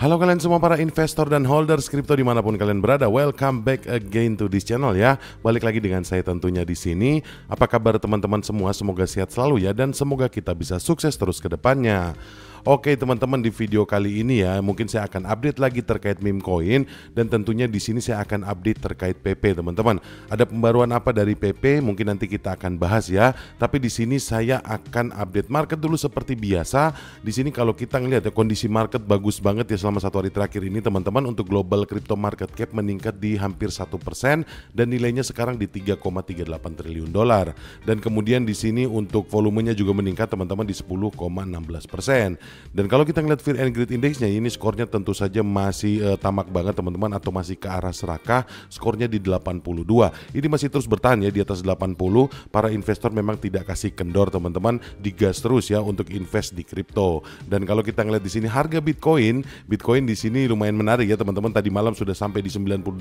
Halo kalian semua para investor dan holders kripto dimanapun kalian berada, welcome back again to this channel ya. Balik lagi dengan saya tentunya di sini. Apa kabar teman-teman semua? Semoga sehat selalu ya dan semoga kita bisa sukses terus ke depannya. Oke teman-teman, di video kali ini ya mungkin saya akan update lagi terkait meme coin dan tentunya di sini saya akan update terkait PP teman-teman. Ada pembaruan apa dari PP? Mungkin nanti kita akan bahas ya. Tapi di sini saya akan update market dulu seperti biasa. Di sini kalau kita ngelihat ya kondisi market bagus banget ya selama satu hari terakhir ini teman-teman. Untuk global crypto market cap meningkat di hampir 1% dan nilainya sekarang di 3,38 triliun dolar. Dan kemudian di sini untuk volumenya juga meningkat teman-teman di 10,16%. Dan kalau kita ngeliat Fear and Greed Index-nya ini skornya tentu saja masih tamak banget teman-teman, atau masih ke arah serakah, skornya di 82. Ini masih terus bertahan ya di atas 80. Para investor memang tidak kasih kendor teman-teman, digas terus ya untuk invest di kripto. Dan kalau kita ngeliat di sini harga Bitcoin di sini lumayan menarik ya teman-teman. Tadi malam sudah sampai di 98.000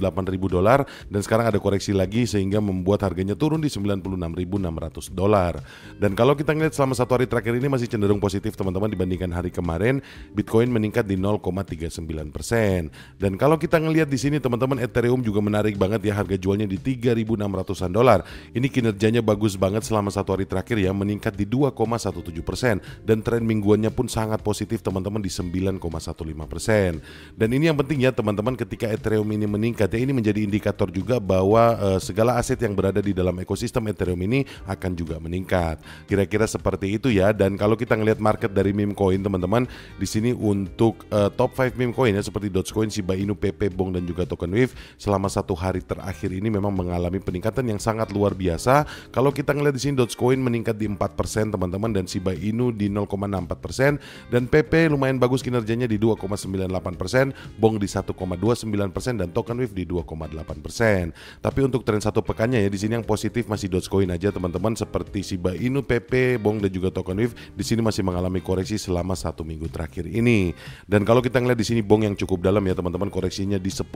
dolar dan sekarang ada koreksi lagi sehingga membuat harganya turun di 96.600 dolar. Dan kalau kita ngeliat selama satu hari terakhir ini masih cenderung positif teman-teman dibandingkan hari kemarin. Bitcoin meningkat di 0,39%. Dan kalau kita ngelihat di sini teman-teman, Ethereum juga menarik banget ya, harga jualnya di 3.600-an dolar. Ini kinerjanya bagus banget selama satu hari terakhir ya, meningkat di 2,17% dan tren mingguannya pun sangat positif teman-teman di 9,15%. Dan ini yang penting ya teman-teman, ketika Ethereum ini meningkat ya, ini menjadi indikator juga bahwa segala aset yang berada di dalam ekosistem Ethereum ini akan juga meningkat. Kira-kira seperti itu ya. Dan kalau kita ngelihat market dari meme coin teman-teman, di sini untuk top 5 meme coin ya seperti Dogecoin, Shiba Inu, PP, Bong dan juga Token Wave selama satu hari terakhir ini memang mengalami peningkatan yang sangat luar biasa. Kalau kita ngelihat di sini Dogecoin meningkat di 4% teman-teman, dan Shiba Inu di 0,64%, dan PP lumayan bagus kinerjanya di 2,98%, Bong di 1,29% dan Token Wave di 2,8%. Tapi untuk tren satu pekannya ya, di sini yang positif masih Dogecoin aja teman-teman, seperti Shiba Inu, PP, Bong dan juga Token Wave di sini masih mengalami koreksi selama satu minggu terakhir ini. Dan kalau kita ngeliat di sini Bong yang cukup dalam ya teman-teman, koreksinya di 10%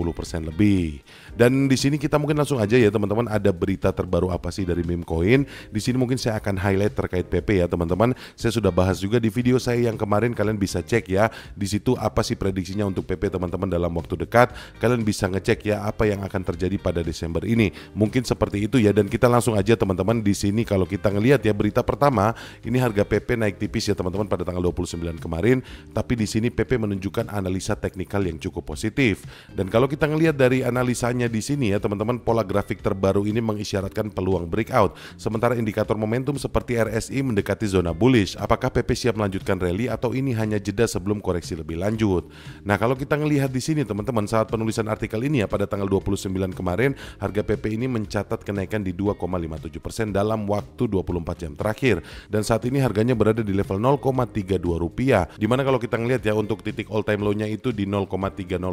lebih. Dan di sini kita mungkin langsung aja ya teman-teman, ada berita terbaru apa sih dari meme coin. Di sini mungkin saya akan highlight terkait PP ya teman-teman. Saya sudah bahas juga di video saya yang kemarin, kalian bisa cek ya. Di situ apa sih prediksinya untuk PP teman-teman dalam waktu dekat. Kalian bisa ngecek ya apa yang akan terjadi pada Desember ini. Mungkin seperti itu ya. Dan kita langsung aja teman-teman, di sini kalau kita ngelihat ya berita pertama, ini harga PP naik tipis ya teman-teman pada tanggal 29 kemarin, tapi di sini PP menunjukkan analisa teknikal yang cukup positif. Dan kalau kita ngelihat dari analisanya di sini ya teman-teman, pola grafik terbaru ini mengisyaratkan peluang breakout. Sementara indikator momentum seperti RSI mendekati zona bullish. Apakah PP siap melanjutkan rally atau ini hanya jeda sebelum koreksi lebih lanjut? Nah, kalau kita ngelihat di sini teman-teman, saat penulisan artikel ini ya pada tanggal 29 kemarin, harga PP ini mencatat kenaikan di 2,57% dalam waktu 24 jam terakhir. Dan saat ini harganya berada di level 0,32 rupiah, dimana kalau kita ngelihat ya untuk titik all time low nya itu di 0,30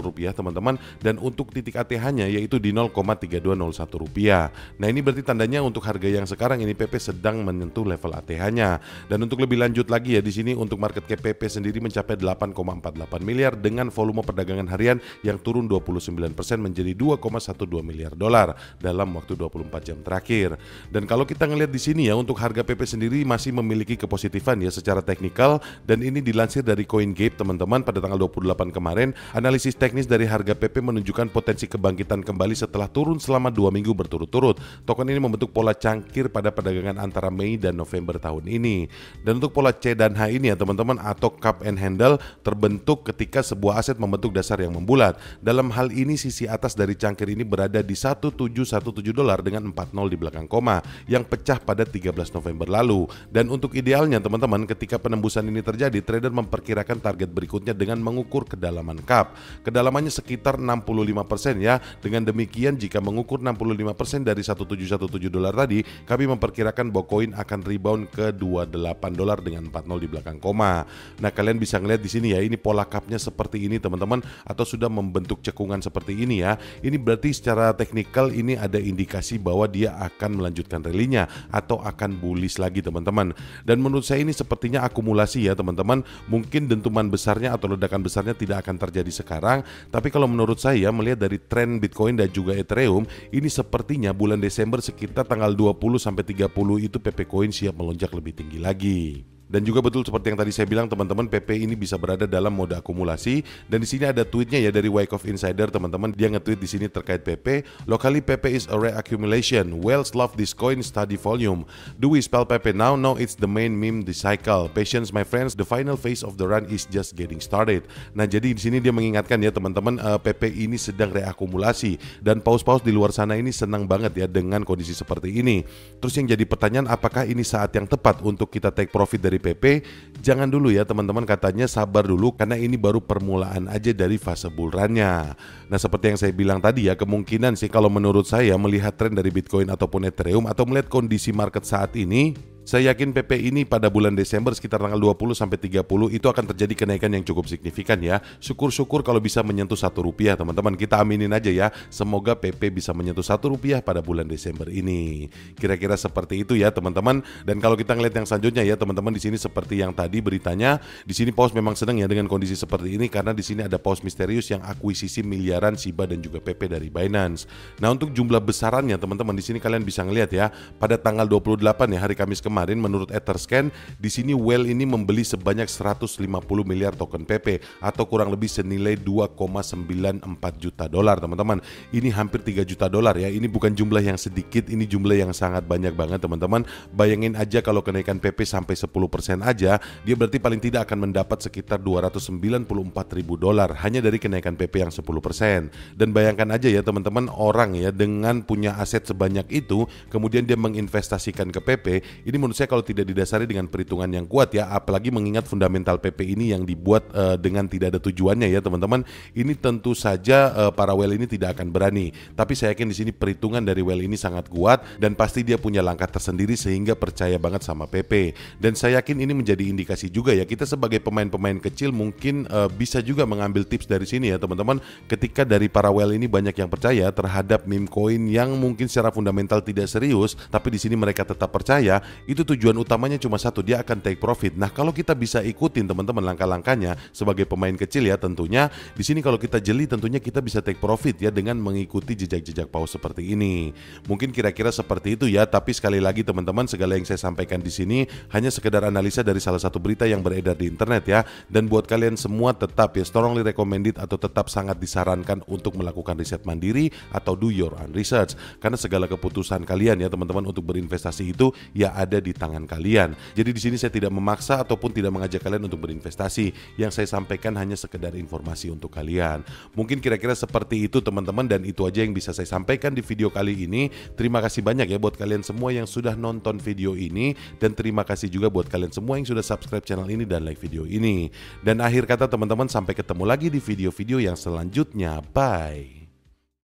rupiah teman-teman, dan untuk titik ATH nya yaitu di 0,3201 rupiah. Nah, ini berarti tandanya untuk harga yang sekarang ini PP sedang menyentuh level ATH nya. Dan untuk lebih lanjut lagi ya, di sini untuk market cap PP sendiri mencapai 8,48 miliar dengan volume perdagangan harian yang turun 29% menjadi 2,12 miliar dolar dalam waktu 24 jam terakhir. Dan kalau kita ngelihat di sini ya, untuk harga PP sendiri masih memiliki kepositifan ya secara teknikal, dan ini dilansir dari CoinGate teman-teman pada tanggal 28 kemarin. Analisis teknis dari harga PP menunjukkan potensi kebangkitan kembali setelah turun selama 2 minggu berturut-turut. Token ini membentuk pola cangkir pada perdagangan antara Mei dan November tahun ini. Dan untuk pola C dan H ini ya teman-teman, atau cup and handle, terbentuk ketika sebuah aset membentuk dasar yang membulat. Dalam hal ini sisi atas dari cangkir ini berada di 1717 dolar dengan 40 di belakang koma yang pecah pada 13 November lalu. Dan untuk idealnya teman-teman, ketika penembusan ini terjadi, trader memperkirakan target berikutnya dengan mengukur kedalaman cup. Kedalamannya sekitar 65% ya. Dengan demikian, jika mengukur 65% dari 1717 dolar tadi, kami memperkirakan bahwa koin akan rebound ke 28 dolar dengan 40 di belakang koma. Nah, kalian bisa ngeliat di sini ya, ini pola cupnya seperti ini teman-teman, atau sudah membentuk cekungan seperti ini ya. Ini berarti secara teknikal ini ada indikasi bahwa dia akan melanjutkan rally-nya atau akan bullish lagi teman-teman. Dan menurut saya ini sepertinya akumulasi ya teman-teman. Mungkin dentuman besarnya atau ledakan besarnya tidak akan terjadi sekarang, tapi kalau menurut saya melihat dari tren Bitcoin dan juga Ethereum, ini sepertinya bulan Desember sekitar tanggal 20 sampai 30 itu PP Coin siap melonjak lebih tinggi lagi. Dan juga betul seperti yang tadi saya bilang teman-teman, PP ini bisa berada dalam mode akumulasi. Dan di sini ada tweetnya ya dari Wyckoff Insider teman-teman. Dia nge-tweet di sini terkait PP. Locally PP is a rare accumulation. Whales love this coin, study volume. Do we spell PP now? No, it's the main meme the cycle. Patience my friends, the final phase of the run is just getting started. Nah jadi di sini dia mengingatkan ya teman-teman, PP ini sedang reakumulasi dan paus-paus di luar sana ini senang banget ya dengan kondisi seperti ini. Terus yang jadi pertanyaan, apakah ini saat yang tepat untuk kita take profit dari PP? Jangan dulu ya teman-teman, katanya sabar dulu karena ini baru permulaan aja dari fase bull run-nya. Nah seperti yang saya bilang tadi ya, kemungkinan sih kalau menurut saya melihat tren dari Bitcoin ataupun Ethereum atau melihat kondisi market saat ini, saya yakin PP ini pada bulan Desember sekitar tanggal 20-30 itu akan terjadi kenaikan yang cukup signifikan ya. Syukur-syukur kalau bisa menyentuh Rp1 teman-teman. Kita aminin aja ya. Semoga PP bisa menyentuh Rp1 pada bulan Desember ini. Kira-kira seperti itu ya teman-teman. Dan kalau kita ngeliat yang selanjutnya ya teman-teman, di sini seperti yang tadi beritanya, di sini paus memang senang ya dengan kondisi seperti ini karena di sini ada paus misterius yang akuisisi miliaran Shiba dan juga PP dari Binance. Nah untuk jumlah besarannya teman-teman, di sini kalian bisa ngeliat ya pada tanggal 28 ya, hari Kamis kemarin menurut Etherscan di sini Whale ini membeli sebanyak 150 miliar token PP atau kurang lebih senilai 2,94 juta dolar teman-teman. Ini hampir 3 juta dolar ya. Ini bukan jumlah yang sedikit, ini jumlah yang sangat banyak banget teman-teman. Bayangin aja kalau kenaikan PP sampai 10% aja, dia berarti paling tidak akan mendapat sekitar 294 ribu dolar hanya dari kenaikan PP yang 10%. Dan bayangkan aja ya teman-teman, orang ya dengan punya aset sebanyak itu kemudian dia menginvestasikan ke PP, ini menurut saya kalau tidak didasari dengan perhitungan yang kuat ya, apalagi mengingat fundamental PP ini yang dibuat dengan tidak ada tujuannya ya teman-teman, ini tentu saja para whale ini tidak akan berani. Tapi saya yakin di sini perhitungan dari whale ini sangat kuat dan pasti dia punya langkah tersendiri sehingga percaya banget sama PP. Dan saya yakin ini menjadi indikasi juga ya, kita sebagai pemain-pemain kecil mungkin bisa juga mengambil tips dari sini ya teman-teman. Ketika dari para whale ini banyak yang percaya terhadap meme coin yang mungkin secara fundamental tidak serius, tapi di sini mereka tetap percaya, itu tujuan utamanya cuma satu, dia akan take profit. Nah kalau kita bisa ikutin teman-teman langkah-langkahnya sebagai pemain kecil ya, tentunya di sini kalau kita jeli tentunya kita bisa take profit ya dengan mengikuti jejak-jejak paus seperti ini. Mungkin kira-kira seperti itu ya, tapi sekali lagi teman-teman, segala yang saya sampaikan di sini hanya sekedar analisa dari salah satu berita yang beredar di internet ya. Dan buat kalian semua tetap ya strongly recommended atau tetap sangat disarankan untuk melakukan riset mandiri atau do your own research, karena segala keputusan kalian ya teman-teman untuk berinvestasi itu ya ada di tangan kalian. Jadi di sini saya tidak memaksa ataupun tidak mengajak kalian untuk berinvestasi. Yang saya sampaikan hanya sekedar informasi untuk kalian. Mungkin kira-kira seperti itu teman-teman, dan itu aja yang bisa saya sampaikan di video kali ini. Terima kasih banyak ya buat kalian semua yang sudah nonton video ini, dan terima kasih juga buat kalian semua yang sudah subscribe channel ini dan like video ini. Dan akhir kata teman-teman, sampai ketemu lagi di video-video yang selanjutnya. Bye.